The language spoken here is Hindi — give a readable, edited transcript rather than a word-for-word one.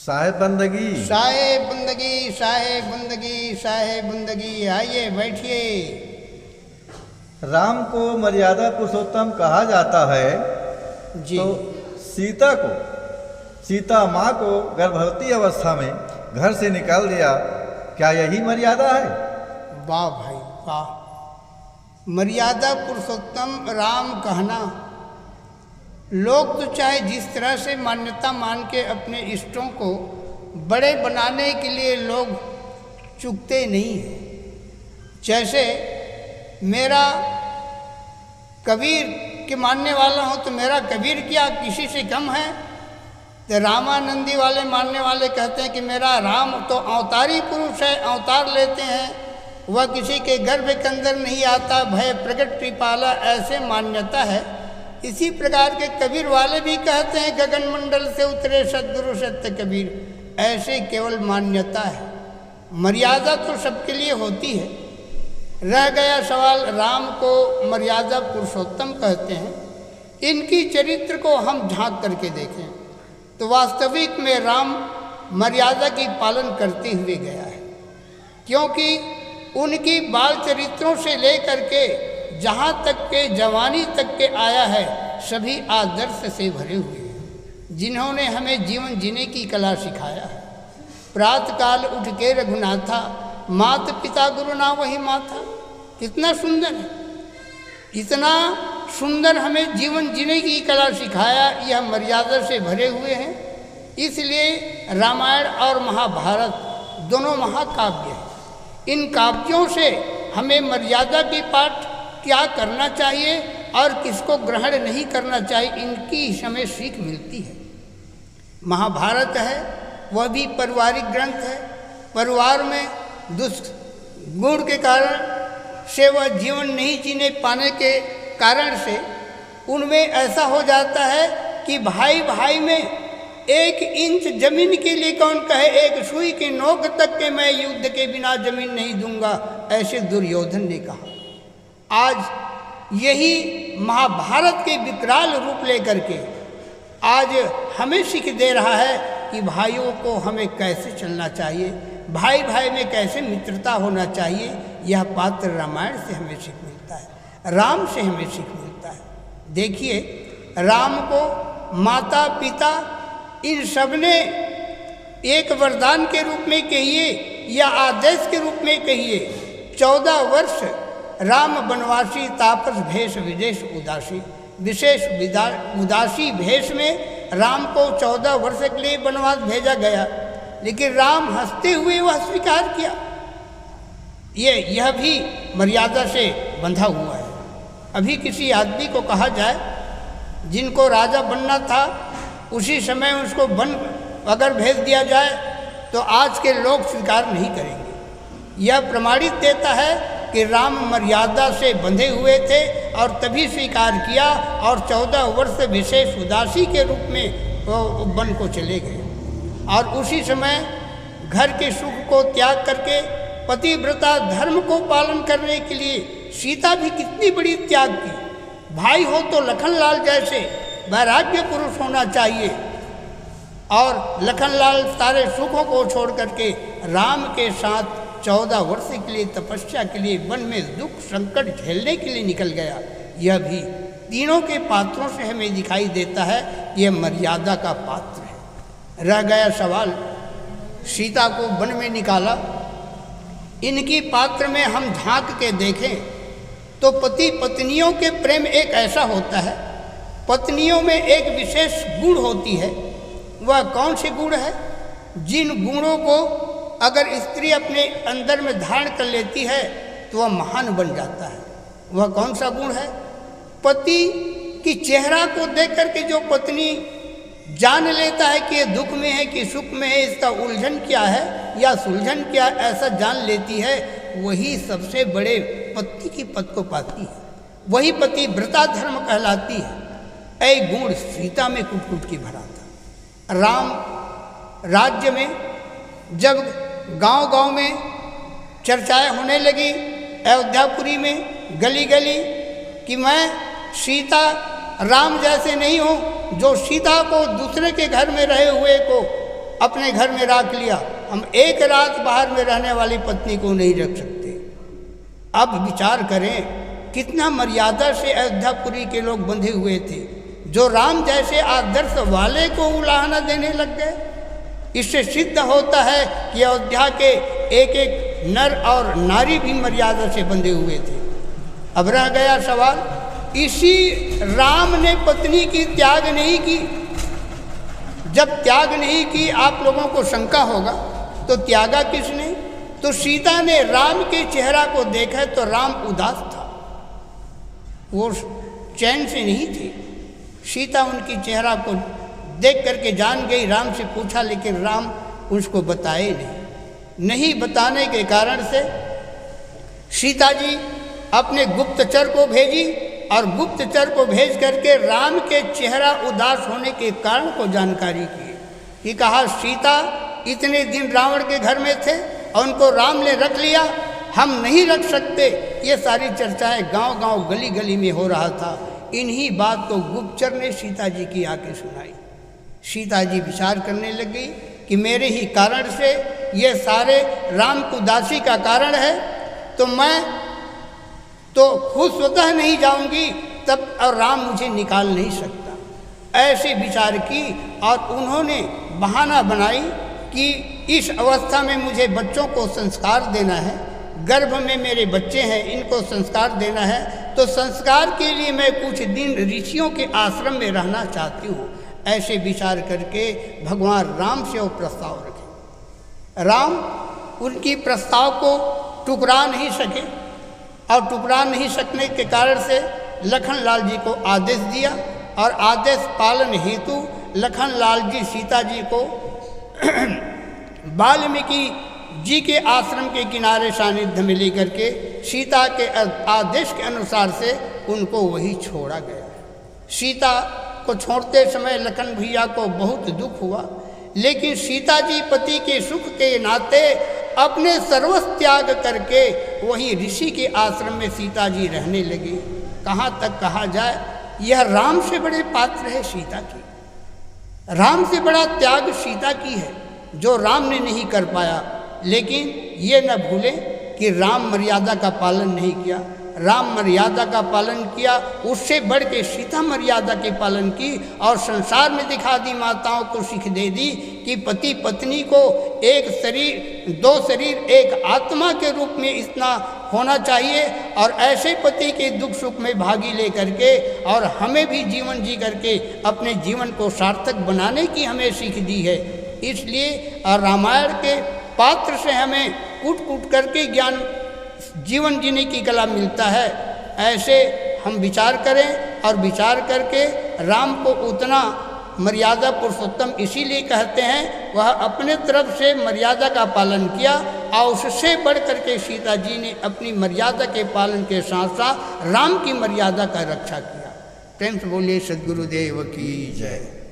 साहेब बंदगी। साहेब बंदगी, साहेब बंदगी, साहेब बंदगी। आइए बैठिए। राम को मर्यादा पुरुषोत्तम कहा जाता है जी। तो सीता माँ को गर्भवती अवस्था में घर से निकाल दिया, क्या यही मर्यादा है? वाह भाई वाह। मर्यादा पुरुषोत्तम राम कहना, लोग तो चाहे जिस तरह से मान्यता मान के अपने इष्टों को बड़े बनाने के लिए लोग चूकते नहीं हैं। जैसे मेरा कबीर के मानने वाला हूँ तो मेरा कबीर क्या किसी से कम है? तो रामानंदी वाले मानने वाले कहते हैं कि मेरा राम तो अवतारी पुरुष है, अवतार लेते हैं, वह किसी के गर्भ के अंदर नहीं आता, भय प्रकट कृपाला, ऐसे मान्यता है। इसी प्रकार के कबीर वाले भी कहते हैं गगन मंडल से उतरे सद्गुरु सत्य कबीर, ऐसे केवल मान्यता है। मर्यादा तो सबके लिए होती है। रह गया सवाल, राम को मर्यादा पुरुषोत्तम कहते हैं, इनकी चरित्र को हम झांक करके देखें तो वास्तविक में राम मर्यादा की पालन करते हुए गया है, क्योंकि उनकी बाल चरित्रों से लेकर के जहाँ तक के जवानी तक के आया है सभी आदर्श से भरे हुए हैं, जिन्होंने हमें जीवन जीने की कला सिखाया है। प्रातःकाल उठ के रघुनाथा, मात पिता गुरु ना वही माथा। कितना सुंदर है, इतना सुंदर हमें जीवन जीने की कला सिखाया, यह मर्यादा से भरे हुए हैं। इसलिए रामायण और महाभारत दोनों महाकाव्य हैं। इन काव्यों से हमें मर्यादा की पाठ क्या करना चाहिए और किसको ग्रहण नहीं करना चाहिए, इनकी हमें सीख मिलती है। महाभारत है वह भी पारिवारिक ग्रंथ है। परिवार में दुष्गुण के कारण से वह जीवन नहीं जीने पाने के कारण से उनमें ऐसा हो जाता है कि भाई भाई में 1 इंच जमीन के लिए कौन कहे, एक सुई की नोक तक के मैं युद्ध के बिना जमीन नहीं दूंगा, ऐसे दुर्योधन ने कहा। आज यही महाभारत के विकराल रूप लेकर के आज हमें सीख दे रहा है कि भाइयों को हमें कैसे चलना चाहिए, भाई भाई में कैसे मित्रता होना चाहिए। यह पात्र रामायण से हमें सीख मिलता है, राम से हमें सीख मिलता है। देखिए, राम को माता पिता इन सब ने एक वरदान के रूप में कहिए या आदेश के रूप में कहिए, 14 वर्ष राम बनवासी, तापस भेष विदेश उदासी। विशेष उदासी भेष में राम को 14 वर्ष के लिए वनवास भेजा गया, लेकिन राम हंसते हुए वह स्वीकार किया। यह भी मर्यादा से बंधा हुआ है। अभी किसी आदमी को कहा जाए जिनको राजा बनना था, उसी समय उसको वन अगर भेज दिया जाए तो आज के लोग स्वीकार नहीं करेंगे। यह प्रमाणित देता है कि राम मर्यादा से बंधे हुए थे और तभी स्वीकार किया, और 14 वर्ष विशेष उदासी के रूप में वो वन को चले गए। और उसी समय घर के सुख को त्याग करके पतिव्रता धर्म को पालन करने के लिए सीता भी कितनी बड़ी त्याग की। भाई हो तो लखनलाल जैसे वैराग्य पुरुष होना चाहिए, और लखनलाल सारे सुखों को छोड़ करके राम के साथ 14 वर्ष के लिए तपस्या के लिए वन में दुख संकट झेलने के लिए निकल गया। यह भी तीनों के पात्रों से हमें दिखाई देता है, यह मर्यादा का पात्र है। रह गया सवाल, सीता को वन में निकाला, इनकी पात्र में हम झांक के देखें तो पति पत्नियों के प्रेम एक ऐसा होता है, पत्नियों में एक विशेष गुण होती है। वह कौन से गुण है? जिन गुणों को अगर स्त्री अपने अंदर में धारण कर लेती है तो वह महान बन जाता है। वह कौन सा गुण है? पति की चेहरा को देख करके जो पत्नी जान लेता है कि ये दुख में है कि सुख में है, इसका उलझन क्या है या सुलझन क्या, ऐसा जान लेती है, वही सबसे बड़े पति की पद को पाती है, वही पतिव्रता धर्म कहलाती है। ऐ गुण सीता में कुट कुट की भरा था। राम राज्य में जब गांव-गांव में चर्चाएं होने लगी, अयोध्यापुरी में गली गली, कि मैं सीता राम जैसे नहीं हूँ जो सीता को दूसरे के घर में रहे हुए को अपने घर में रख लिया, हम एक रात बाहर में रहने वाली पत्नी को नहीं रख सकते। अब विचार करें कितना मर्यादा से अयोध्यापुरी के लोग बंधे हुए थे, जो राम जैसे आदर्श वाले को उलाहना देने लग गए। इससे सिद्ध होता है कि अयोध्या के एक एक नर और नारी भी मर्यादा से बंधे हुए थे। अब रह गया सवाल, इसी राम ने पत्नी की त्याग नहीं की। जब त्याग नहीं की, आप लोगों को शंका होगा तो त्यागा किसने? तो सीता ने राम के चेहरा को देखा तो राम उदास था, वो चैन से नहीं थी। सीता उनकी चेहरा को देख करके जान गई, राम से पूछा, लेकिन राम उसको बताए नहीं बताने के कारण से सीता जी अपने गुप्तचर को भेजी और गुप्तचर को भेज करके राम के चेहरा उदास होने के कारण को जानकारी की कि कहा सीता इतने दिन रावण के घर में थे और उनको राम ने रख लिया, हम नहीं रख सकते। ये सारी चर्चाएं गांव-गांव गली-गली में हो रहा था। इन्हीं बात को गुप्तचर ने सीता जी की आके सुनाई। सीता जी विचार करने लग गई कि मेरे ही कारण से ये सारे राम को उदासी का कारण है, तो मैं तो खुद स्वतः नहीं जाऊंगी तब और राम मुझे निकाल नहीं सकता। ऐसे विचार की और उन्होंने बहाना बनाई कि इस अवस्था में मुझे बच्चों को संस्कार देना है, गर्भ में मेरे बच्चे हैं, इनको संस्कार देना है, तो संस्कार के लिए मैं कुछ दिन ऋषियों के आश्रम में रहना चाहती हूँ। ऐसे विचार करके भगवान राम से वो प्रस्ताव रखे। राम उनकी प्रस्ताव को टुकरा नहीं सके और टुकरा नहीं सकने के कारण से लखन लाल जी को आदेश दिया और आदेश पालन हेतु लखन लाल जी सीता जी को वाल्मीकि जी के आश्रम के किनारे सानिध्य में लेकर के सीता के आदेश के अनुसार से उनको वही छोड़ा गया। सीता को छोड़ते समय लखन भैया को बहुत दुख हुआ, लेकिन सीता जी पति के सुख के नाते अपने सर्वस्व त्याग करके वही ऋषि के आश्रम में सीता जी रहने लगी। कहाँ तक कहा जाए, यह राम से बड़े पात्र है सीता की, राम से बड़ा त्याग सीता की है जो राम ने नहीं कर पाया। लेकिन ये न भूलें कि राम मर्यादा का पालन नहीं किया, राम मर्यादा का पालन किया, उससे बढ़ के सीता मर्यादा के पालन की और संसार में दिखा दी, माताओं को सीख दे दी कि पति पत्नी को एक शरीर दो शरीर एक आत्मा के रूप में इतना होना चाहिए और ऐसे पति के दुख सुख में भागी ले करके और हमें भी जीवन जी करके अपने जीवन को सार्थक बनाने की हमें सीख दी है। इसलिए रामायण के पात्र से हमें कूट कूट करके ज्ञान जीवन जीने की कला मिलता है। ऐसे हम विचार करें और विचार करके राम को उतना मर्यादा पुरुषोत्तम इसीलिए कहते हैं, वह अपने तरफ से मर्यादा का पालन किया और उससे बढ़ करके सीता जी ने अपनी मर्यादा के पालन के साथ साथ राम की मर्यादा का रक्षा किया। प्रेम से बोलिए सद्गुरुदेव की जय।